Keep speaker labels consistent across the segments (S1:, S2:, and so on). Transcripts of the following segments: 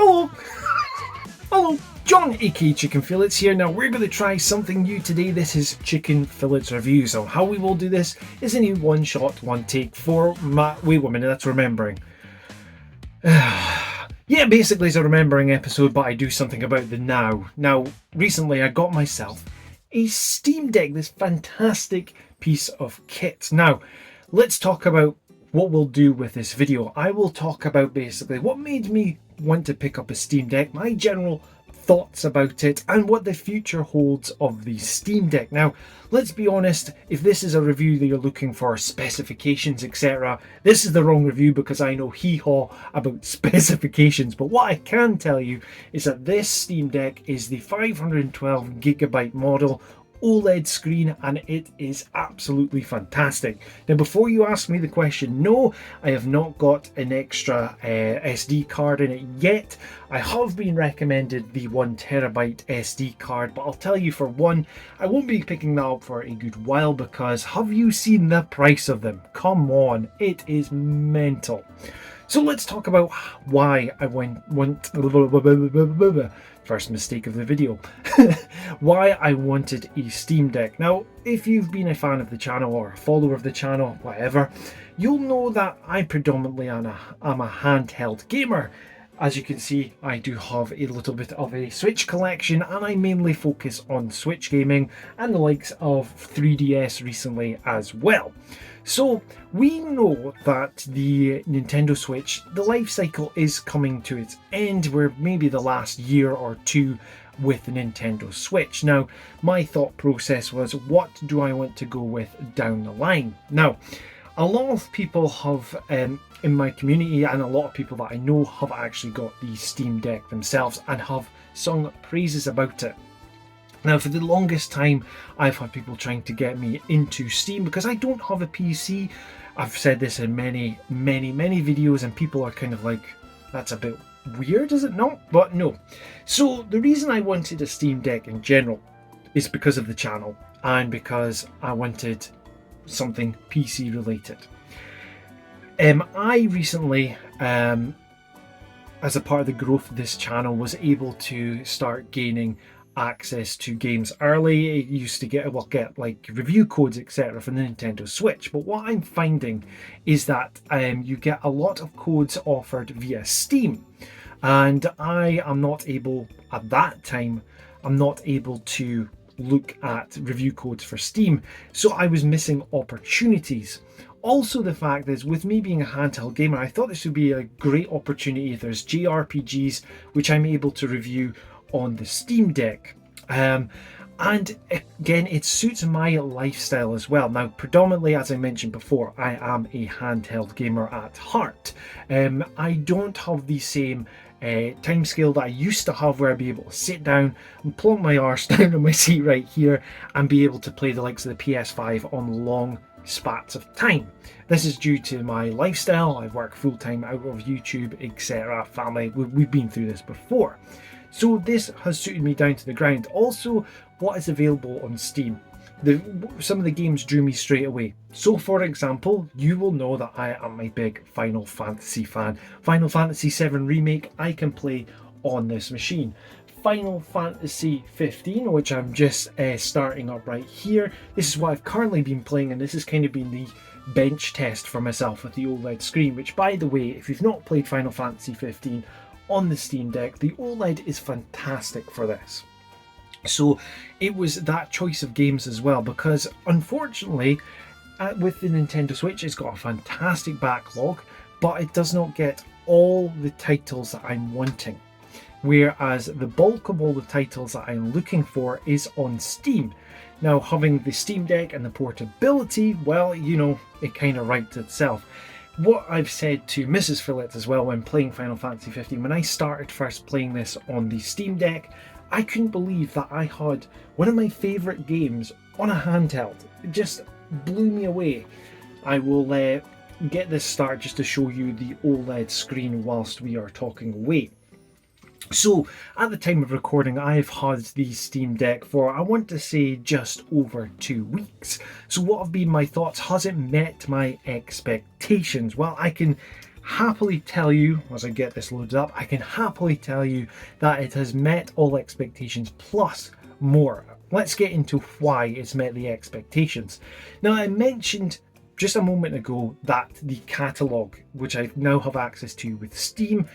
S1: Hello! Hello, John aka Chicken Fillets here. Now we're going to try something new today. This is Chicken Fillets Review. So how we will do this is a new one shot, one take for wait a minute, that's remembering. Yeah, basically it's a remembering episode, but I do something about the now. Now, recently I got myself a Steam Deck, this fantastic piece of kit. Now, let's talk about what we'll do with this video. I will talk about basically what made me want to pick up a Steam Deck, my general thoughts about it, and what the future holds of the Steam Deck. Now, let's be honest, if this is a review that you're looking for specifications, etc., this is the wrong review because I know hee-haw about specifications. But what I can tell you is that this Steam Deck is the 512GB model OLED screen, and it is absolutely fantastic. Now, before you ask me the question, no, I have not got an extra SD card in it yet. I have been recommended the 1TB SD card, but I'll tell you, for one, I won't be picking that up for a good while because have you seen the price of them? Come on, it is mental. So let's talk about why I first mistake of the video. Why I wanted a Steam Deck. Now, if you've been a fan of the channel or a follower of the channel, whatever, you'll know that I predominantly am a handheld gamer. As you can see, I do have a little bit of a Switch collection, and I mainly focus on Switch gaming and the likes of 3DS recently as well. So we know that the Nintendo Switch, the life cycle is coming to its end. We're maybe the last year or two with the Nintendo Switch. Now, my thought process was, what do I want to go with down the line? Now, a lot of people have, in my community, and a lot of people that I know have actually got the Steam Deck themselves and have sung praises about it. Now, for the longest time, I've had people trying to get me into Steam because I don't have a PC. I've said this in many videos, and people are kind of like, that's a bit weird, is it not? But no. So the reason I wanted a Steam Deck in general is because of the channel and because I wanted something PC related. I recently, as a part of the growth of this channel, was able to start gaining access to games early. It used to get like review codes, etc., from the Nintendo Switch. But what I'm finding is that you get a lot of codes offered via Steam, and I am not able, at that time, I'm not able to look at review codes for Steam, so I was missing opportunities. Also, the fact is, with me being a handheld gamer, I thought this would be a great opportunity. There's JRPGs which I'm able to review on the Steam Deck, and again, it suits my lifestyle as well. Now, predominantly, as I mentioned before, I am a handheld gamer at heart. I don't have the same time scale that I used to have, where I'd be able to sit down and plonk my arse down on my seat right here and be able to play the likes of the PS5 on long spats of time. This is due to my lifestyle. I work full-time out of YouTube, etc. Family, we've been through this before. So this has suited me down to the ground. Also, what is available on Steam? Some of the games drew me straight away. So, for example, you will know that I am a big Final Fantasy fan. Final Fantasy VII Remake, I can play on this machine. Final Fantasy 15, which I'm just starting up right here. This is what I've currently been playing, and this has kind of been the bench test for myself with the OLED screen, which, by the way, if you've not played Final Fantasy 15 on the Steam Deck, the OLED is fantastic for this. So it was that choice of games as well, because unfortunately with the Nintendo Switch, it's got a fantastic backlog, but it does not get all the titles that I'm wanting. Whereas the bulk of all the titles that I'm looking for is on Steam. Now, having the Steam Deck and the portability, well, you know, it kind of writes itself. What I've said to Mrs. Fillets as well when playing Final Fantasy 15, when I started first playing this on the Steam Deck, I couldn't believe that I had one of my favourite games on a handheld. It just blew me away. I will get this started just to show you the OLED screen whilst we are talking away. So, at the time of recording, I've had the Steam Deck for, I want to say, just over 2 weeks. So what have been my thoughts? Has it met my expectations? Well, I can happily tell you, as I get this loaded up, I can happily tell you that it has met all expectations plus more. Let's get into why it's met the expectations. Now, I mentioned just a moment ago that the catalogue, which I now have access to with Steam,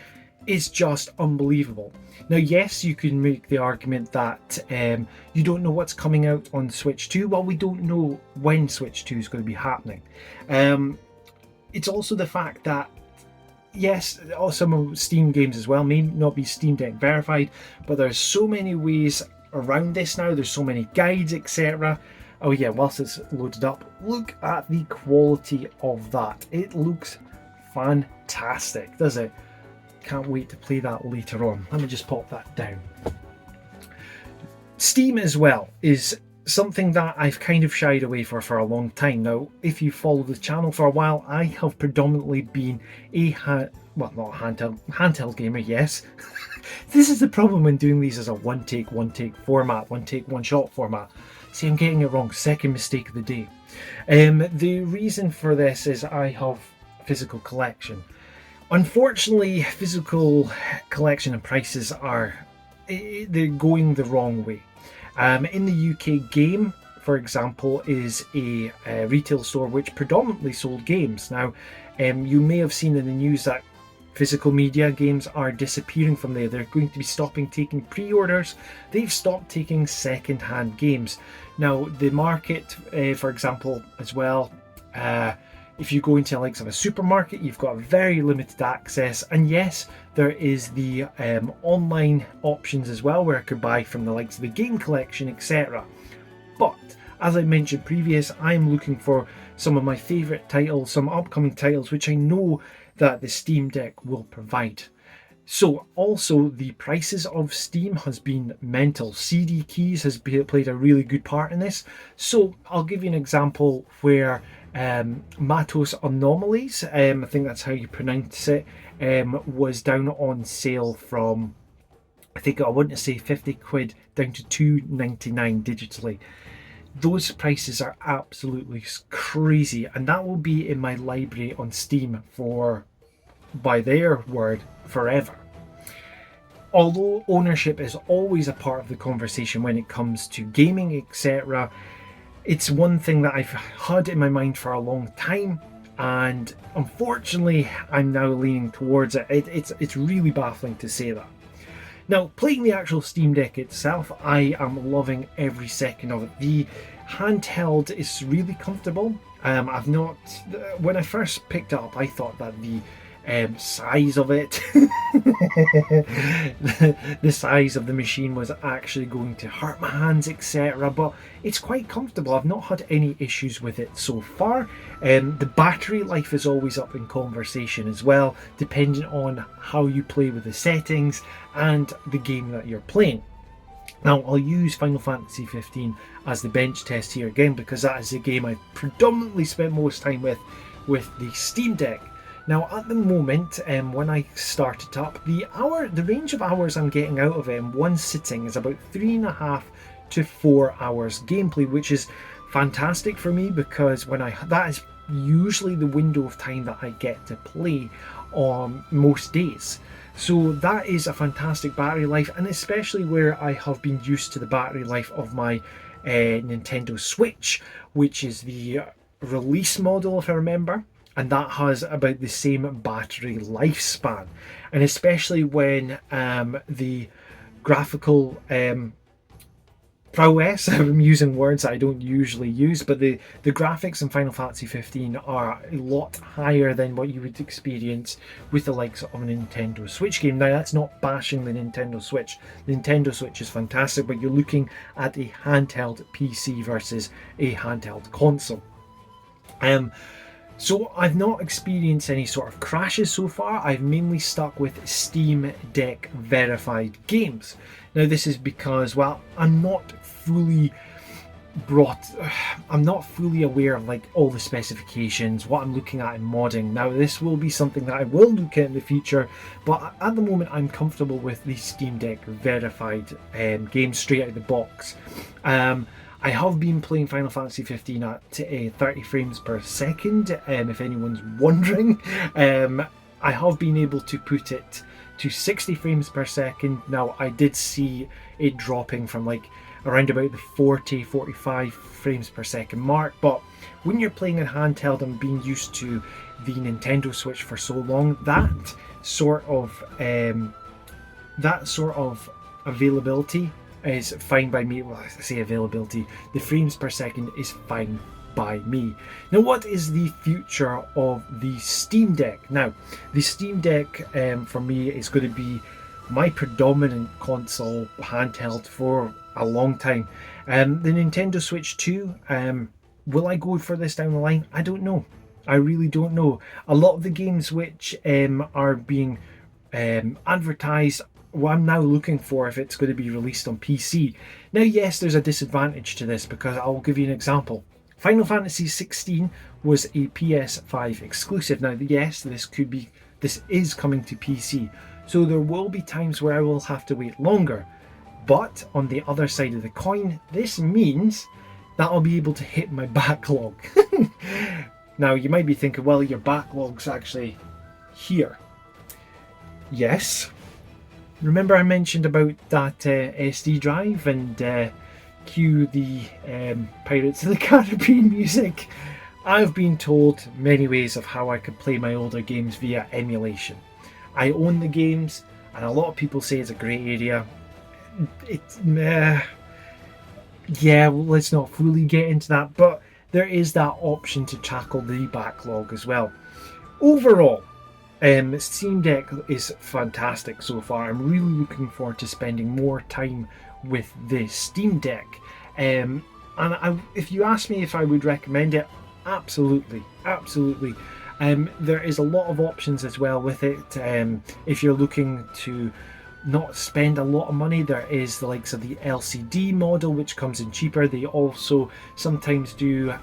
S1: is just unbelievable. Now, yes, you can make the argument that you don't know what's coming out on Switch 2. Well, we don't know when Switch 2 is going to be happening. It's also the fact that, yes, some of Steam games as well may not be Steam Deck verified, but there's so many ways around this now. There's so many guides, etc. Oh yeah, whilst it's loaded up, look at the quality of that. It looks fantastic, does it? Can't wait to play that later on. Let me just pop that down. Steam as well is something that I've kind of shied away for a long time now. If you follow the channel for a while, I have predominantly been a handheld gamer, yes. This is the problem when doing these as a one take format, one shot format. See, I'm getting it wrong. Second mistake of the day. The reason for this is I have physical collection. Unfortunately, physical collection and prices they're going the wrong way. In the UK, Game, for example, is a retail store which predominantly sold games. Now, you may have seen in the news that physical media games are disappearing from there. They're going to be stopping taking pre-orders. They've stopped taking second-hand games. Now, the market, for example, as well, if you go into the likes of a supermarket, you've got very limited access. And yes, there is the online options as well, where I could buy from the likes of the game collection, etc. But as I mentioned previous, I'm looking for some of my favourite titles, some upcoming titles, which I know that the Steam Deck will provide. So also the prices of Steam has been mental. CD keys has played a really good part in this. So I'll give you an example where Matos Anomalies, I think that's how you pronounce it, was down on sale from, I think I want to say 50 quid down to £2.99 digitally. Those prices are absolutely crazy, and that will be in my library on Steam for, by their word, forever. Although ownership is always a part of the conversation when it comes to gaming, etc., it's one thing that I've had in my mind for a long time, and unfortunately I'm now leaning towards it. It's really baffling to say that. Now, playing the actual Steam Deck itself, I am loving every second of it. The handheld is really comfortable. When I first picked it up, I thought that the size of it, the size of the machine was actually going to hurt my hands, etc. But it's quite comfortable. I've not had any issues with it so far. The battery life is always up in conversation as well, depending on how you play with the settings and the game that you're playing. Now, I'll use Final Fantasy 15 as the bench test here again, because that is the game I've predominantly spent most time with the Steam Deck. Now, at the moment, when I start it up, the range of hours I'm getting out of it in one sitting is about 3.5 to 4 hours gameplay, which is fantastic for me, because that is usually the window of time that I get to play on most days. So that is a fantastic battery life, and especially where I have been used to the battery life of my Nintendo Switch, which is the release model, if I remember, and that has about the same battery lifespan. And especially when the graphical prowess, I'm using words that I don't usually use, but the graphics in Final Fantasy 15 are a lot higher than what you would experience with the likes of a Nintendo Switch game. Now, that's not bashing the Nintendo Switch. The Nintendo Switch is fantastic, but you're looking at a handheld PC versus a handheld console. So I've not experienced any sort of crashes so far. I've mainly stuck with Steam Deck verified games. Now, this is because, well, I'm not fully aware of like all the specifications, what I'm looking at in modding. Now, this will be something that I will look at in the future, but at the moment I'm comfortable with the Steam Deck verified games straight out of the box. I have been playing Final Fantasy 15 at 30 frames per second, if anyone's wondering. I have been able to put it to 60 frames per second. Now, I did see it dropping from like around about the 40-45 frames per second mark, but when you're playing in handheld and being used to the Nintendo Switch for so long, that sort of availability is fine by me. Well, I say availability, the frames per second is fine by me. Now, what is the future of the Steam Deck? Now, the Steam Deck for me is going to be my predominant console handheld for a long time. The Nintendo Switch 2, will I go for this down the line? I don't know. I really don't know. A lot of the games which are being advertised, well, I'm now looking for if it's going to be released on PC. Now, yes, there's a disadvantage to this because I'll give you an example. Final Fantasy 16 was a PS5 exclusive. Now, yes, this is coming to PC, so there will be times where I will have to wait longer. But on the other side of the coin, this means that I'll be able to hit my backlog. Now, you might be thinking, well, your backlog's actually here. Yes. Remember I mentioned about that SD drive and cue the Pirates of the Caribbean music? I've been told many ways of how I could play my older games via emulation. I own the games, and a lot of people say it's a grey area. Yeah, well, let's not fully get into that, but there is that option to tackle the backlog as well. Overall, Steam Deck is fantastic so far. I'm really looking forward to spending more time with the Steam Deck. If you ask me if I would recommend it, absolutely. There is a lot of options as well with it. If you're looking to not spend a lot of money, there is the likes of the LCD model, which comes in cheaper. They also sometimes do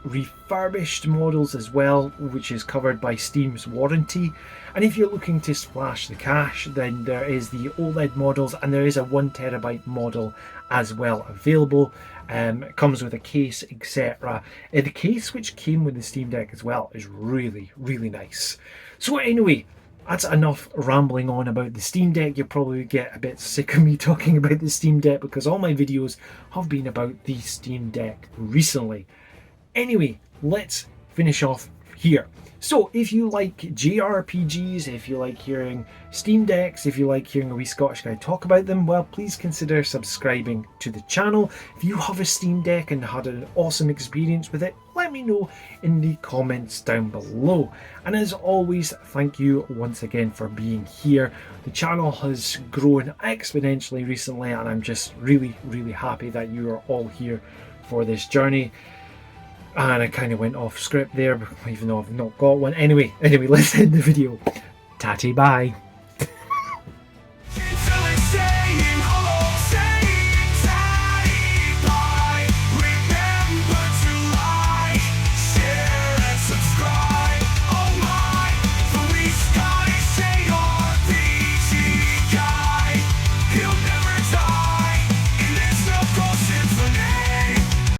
S1: refurbished models as well, which is covered by Steam's warranty. And if you're looking to splash the cash, then there is the OLED models, and there is a 1TB model as well available. It comes with a case, etc. The case which came with the Steam Deck as well is really nice. So anyway, that's enough rambling on about the Steam Deck. You'll probably get a bit sick of me talking about the Steam Deck because all my videos have been about the Steam Deck recently. Anyway, let's finish off here. So if you like JRPGs, if you like hearing Steam Decks, if you like hearing a wee Scottish guy talk about them, well, please consider subscribing to the channel. If you have a Steam Deck and had an awesome experience with it, let me know in the comments down below. And as always, thank you once again for being here. The channel has grown exponentially recently, and I'm just really happy that you are all here for this journey. And I kind of went off script there, even though I've not got one. Anyway, let's end the video. Tatty bye.